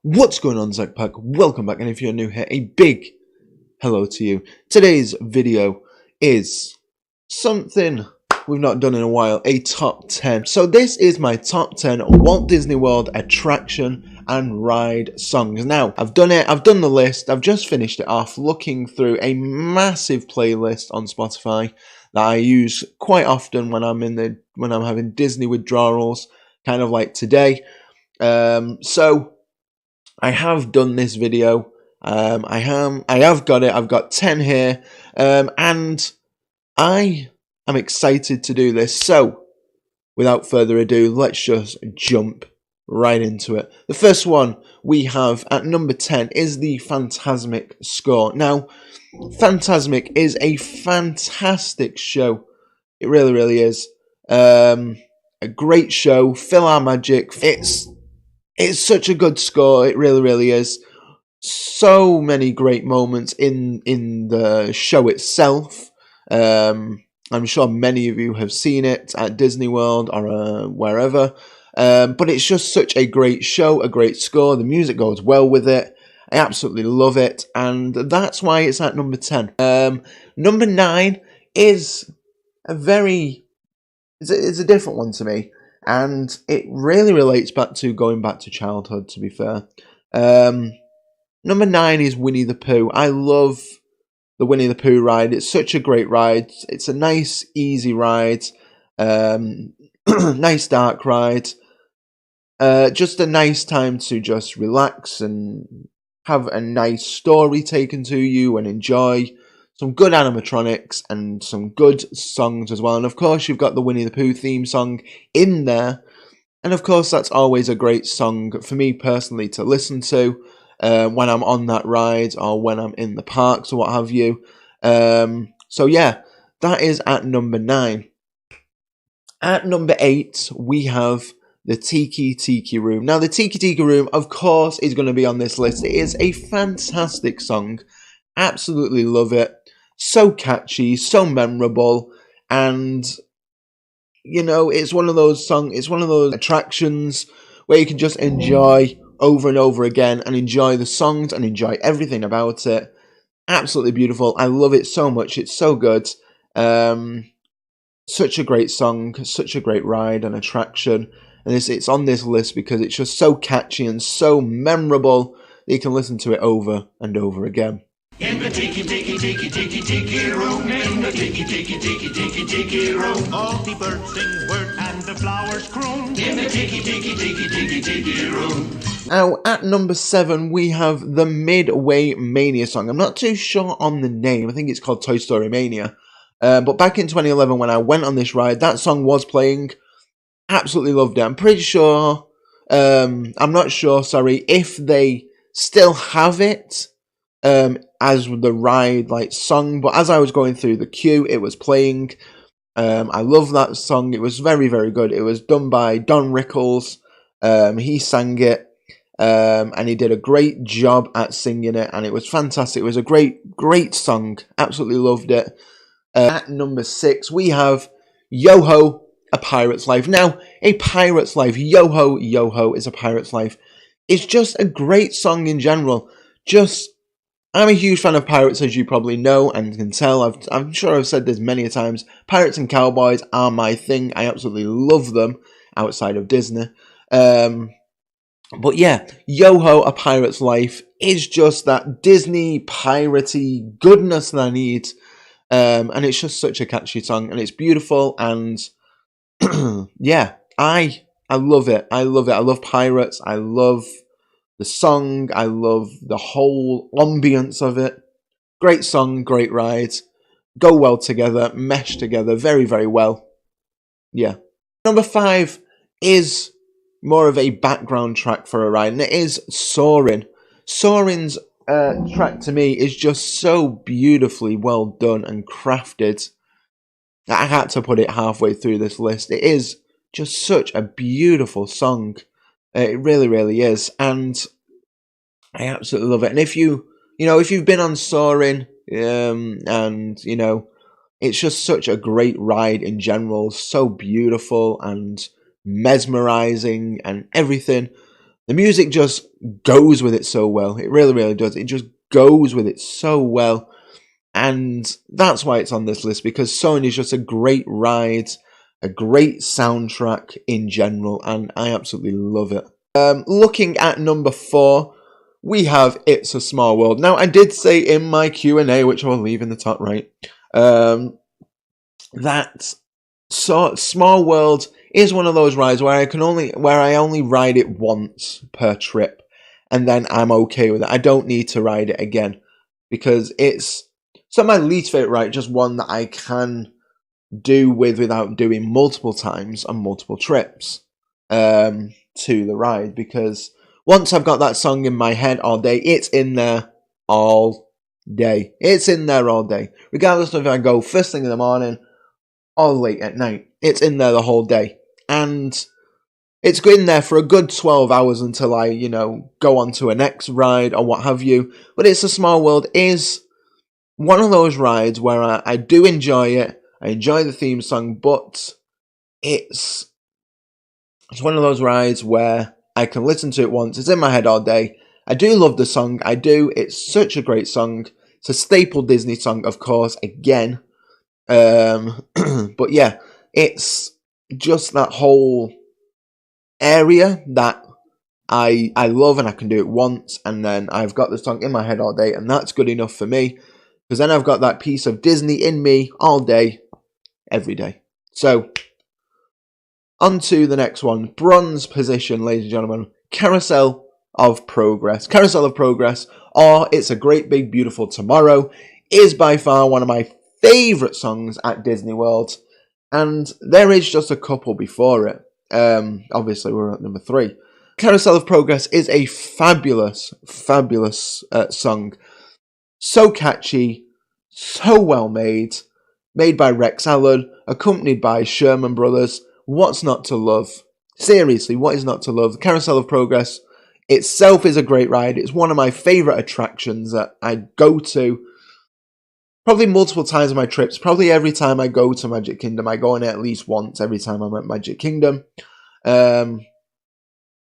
What's going on, Zack? Welcome back, and if you're new here, a big hello to you. Today's video is something we've not done in a while, a top 10. So this is my top 10 Walt Disney World attraction and ride songs. Now, I've done the list, I've just finished it off, looking through a massive playlist on Spotify that I use quite often when I'm having Disney withdrawals, kind of like today. So I have done this video. I have got it. I've got 10 here, and I am excited to do this. So, without further ado, let's just jump right into it. The first one we have at number 10 is the Fantasmic score. Now, Fantasmic is a fantastic show. It really, really is. A great show. Fill our magic. It's such a good score. It really, really is. So many great moments in the show itself. I'm sure many of you have seen it at Disney World or wherever. But it's just such a great show, a great score. The music goes well with it. I absolutely love it, and that's why it's at number 10. Number 9 is it's a different one to me. And it really relates back to going back to childhood, to be fair. Number 9 is Winnie the Pooh. I love the Winnie the Pooh ride. It's such a great ride. It's a nice, easy ride. Nice dark ride. Just a nice time to just relax and have a nice story taken to you and enjoy. Some good animatronics and some good songs as well. And of course, you've got the Winnie the Pooh theme song in there. And of course, that's always a great song for me personally to listen to when I'm on that ride or when I'm in the parks or what have you. So yeah, that is at number 9. At number 8, we have the Tiki Room. Now, the Tiki Room, of course, is going to be on this list. It is a fantastic song. Absolutely love it. So catchy, so memorable, and you know, it's one of those attractions where you can just enjoy over and over again and enjoy the songs and enjoy everything about it. Absolutely beautiful. I love it so much. It's so good. Such a great song, such a great ride and attraction. And it's on this list because it's just so catchy and so memorable that you can listen to it over and over again. In the tiki room, in the tiki room, all the birds sing word and the flowers croon. In the tiki room. Now, at number 7, we have the Midway Mania song. I'm not too sure on the name. I think it's called Story Mania. But back in 2011, when I went on this ride, that song was playing. Absolutely loved it. I'm pretty sure. I'm not sure. Sorry, if they still have it. As the ride song, but as I was going through the queue, it was playing. I love that song. It was very, very good. It was done by Don Rickles. He sang it, and he did a great job at singing it, and it was fantastic. It was a great song. Absolutely loved it. At number 6, we have Yo-Ho, A Pirate's Life. Now, A Pirate's Life, Yo-Ho, Yo-Ho is A Pirate's Life. It's just a great song in general. I'm a huge fan of pirates, as you probably know and can tell. I'm sure I've said this many times. Pirates and cowboys are my thing. I absolutely love them outside of Disney. But yeah, Yo-Ho, A Pirate's Life is just that Disney piratey goodness that I need. And it's just such a catchy song, and it's beautiful, and yeah, I love it. I love it. I love pirates. I love the song, I love the whole ambience of it. Great song, great ride. Go well together, mesh together very, very well. Yeah. Number 5 is more of a background track for a ride, and it is Sauron. Sauron's track to me is just so beautifully well done and crafted. I had to put it halfway through this list. It is just such a beautiful song. It really, really is, and I absolutely love it. And if you've been on Sauron, and it's just such a great ride in general, so beautiful and mesmerizing and everything. The music just goes with it so well. It really, really does. It just goes with it so well. And that's why it's on this list, because Sauron is just a great ride, a great soundtrack in general, and I absolutely love it. Looking at number 4, we have It's a Small World. Now, I did say in my Q&A, which I will leave in the top right, that Small World is one of those rides where I only ride it once per trip, and then I'm okay with it. I don't need to ride it again, because it's not my least favorite ride, just one that I can do without doing multiple times on multiple trips to the ride, because once I've got that song in my head all day, it's in there all day. It's in there all day. Regardless of if I go first thing in the morning or late at night, it's in there the whole day. And it's in there for a good 12 hours until I, go on to a next ride or what have you. But It's a Small World is one of those rides where I do enjoy it. I enjoy the theme song, but it's one of those rides where I can listen to it once. It's in my head all day. I do love the song. I do. It's such a great song. It's a staple Disney song, of course, again. But yeah, it's just that whole area that I love, and I can do it once, and then I've got the song in my head all day, and that's good enough for me, because then I've got that piece of Disney in me all day, every day. So, on to the next one. Bronze position, ladies and gentlemen. Carousel of Progress. Carousel of Progress, or It's a Great Big Beautiful Tomorrow, is by far one of my favourite songs at Disney World. And there is just a couple before it. Obviously, we're at number 3. Carousel of Progress is a fabulous, fabulous song. So catchy, so well made by Rex Allen, accompanied by Sherman Brothers. What's not to love? Seriously, what is not to love? The Carousel of Progress itself is a great ride. It's one of my favourite attractions that I go to probably multiple times on my trips. Probably every time I go to Magic Kingdom, I go on it at least once every time I'm at Magic Kingdom.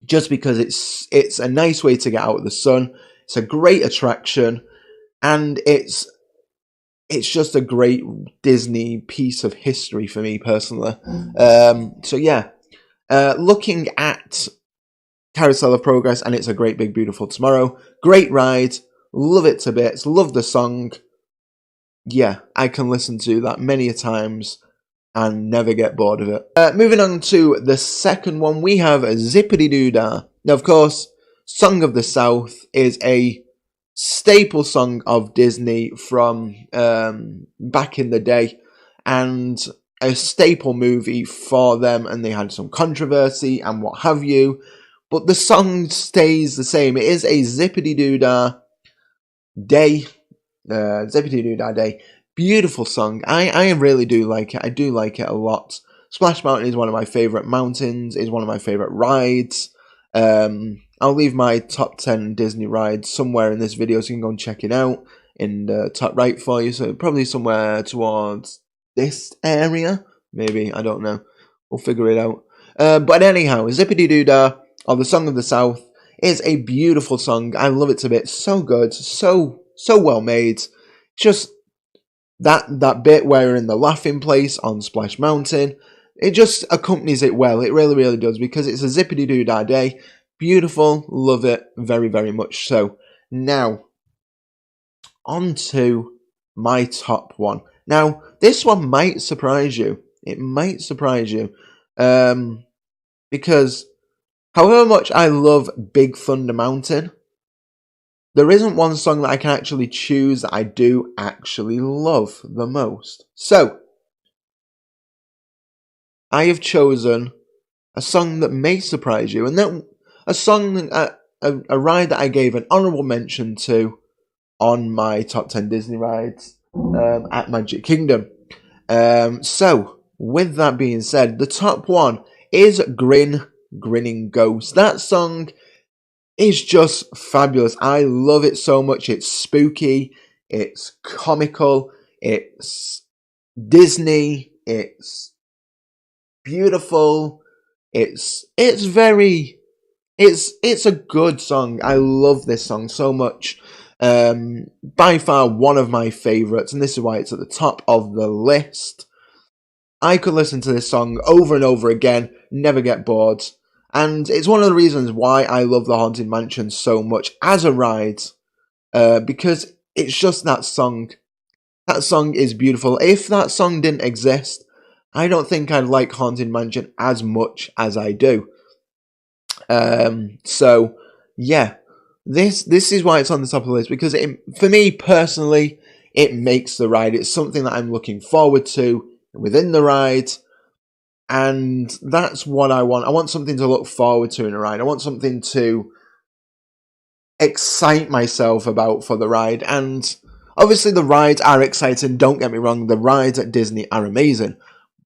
Just because it's a nice way to get out of the sun. It's a great attraction, and it's just a great Disney piece of history for me personally. So yeah, looking at Carousel of Progress, and It's a Great Big Beautiful Tomorrow. Great ride, love it to bits, love the song. Yeah, I can listen to that many a times and never get bored of it. Moving on to the second one, we have Zippity Doo Dah. Now, of course, Song of the South is a staple song of Disney from back in the day, and a staple movie for them, and they had some controversy and what have you, but the song stays the same. It is a Zippity Doo Dah day. Zippity Doo Dah Day. Beautiful song. I really do like it. I do like it a lot. Splash Mountain is one of my favourite mountains, is one of my favourite rides. I'll leave my top 10 Disney rides somewhere in this video, so you can go and check it out in the top right for you. So probably somewhere towards this area, maybe, I don't know. We'll figure it out. But anyhow, Zippity Doo Dah, or the Song of the South, is a beautiful song. I love it to bits. So good, so well made. Just that bit where you're in the laughing place on Splash Mountain, it just accompanies it well. It really, really does, because it's a Zippity Doo Dah day. Beautiful, love it, very, very much so. Now, on to my top one. Now, this one might surprise you. It might surprise you. Because however much I love Big Thunder Mountain, there isn't one song that I can actually choose that I do actually love the most. So, I have chosen a song that may surprise you, and then a song, a ride that I gave an honourable mention to on my top 10 Disney rides at Magic Kingdom. So, with that being said, the top one is Grinning Ghost. That song is just fabulous. I love it so much. It's spooky, it's comical, it's Disney, it's beautiful, it's very It's a good song. I love this song so much. By far one of my favourites, and this is why it's at the top of the list. I could listen to this song over and over again, never get bored. And it's one of the reasons why I love the Haunted Mansion so much as a ride. Because it's just that song. That song is beautiful. If that song didn't exist, I don't think I'd like Haunted Mansion as much as I do. So, yeah. This is why it's on the top of the list. Because for me, personally, it makes the ride. It's something that I'm looking forward to within the ride. And that's what I want. I want something to look forward to in a ride. I want something to excite myself about for the ride. And obviously the rides are exciting, don't get me wrong. The rides at Disney are amazing.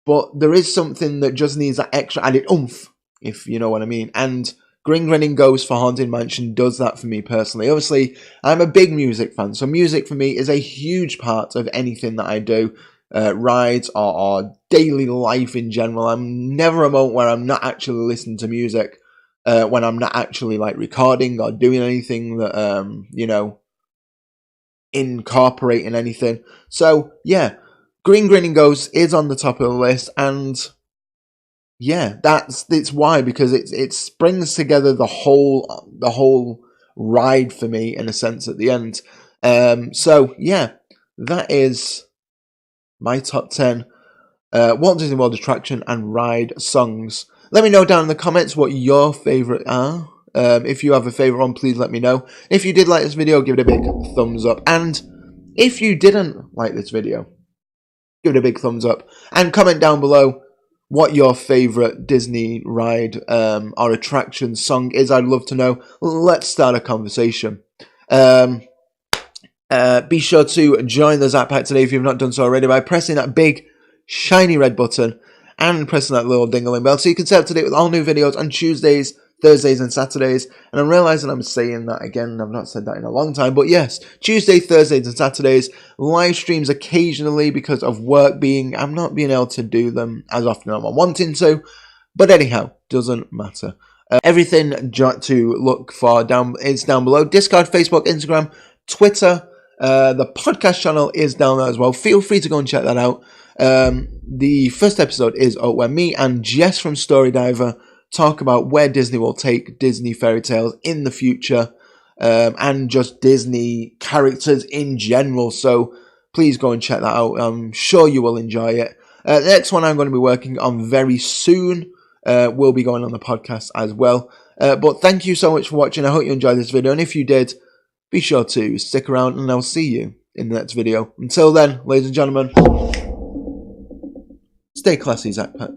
But there is something that just needs that extra added oomph, if you know what I mean. And Gringrenning Ghost for Haunted Mansion does that for me personally. Obviously, I'm a big music fan. So music for me is a huge part of anything that I do. Rides or daily life in general. I'm never a moment where I'm not actually listening to music when I'm not actually like recording or doing anything that you know, incorporating anything. So yeah, Grinning Ghost is on the top of the list, and yeah, it's why, because it brings together the whole ride for me in a sense at the end. So yeah, that is my top 10 Walt Disney World attraction and ride songs. Let me know down in the comments what your favourite are. If you have a favourite one, please let me know. If you did like this video, give it a big thumbs up. And if you didn't like this video, give it a big thumbs up. And comment down below what your favourite Disney ride or attraction song is. I'd love to know. Let's start a conversation. Be sure to join the Zap Pack today if you've not done so already by pressing that big shiny red button and pressing that little ding-a-ling bell so you can stay up to date with all new videos on Tuesdays, Thursdays and Saturdays. And I'm realising I'm saying that again. I've not said that in a long time. But yes, Tuesday, Thursdays and Saturdays. Live streams occasionally because of work I'm not being able to do them as often as I'm wanting to. But anyhow, doesn't matter. Everything to look for is down below. Discord, Facebook, Instagram, Twitter. The podcast channel is down there as well. Feel free to go and check that out. The first episode is where me and Jess from Story Diver talk about where Disney will take Disney fairy tales in the future, and just Disney characters in general. So please go and check that out. I'm sure you will enjoy it. The next one I'm going to be working on very soon will be going on the podcast as well. But thank you so much for watching. I hope you enjoyed this video, and if you did, be sure to stick around and I'll see you in the next video. Until then, ladies and gentlemen, stay classy, Zack Pack.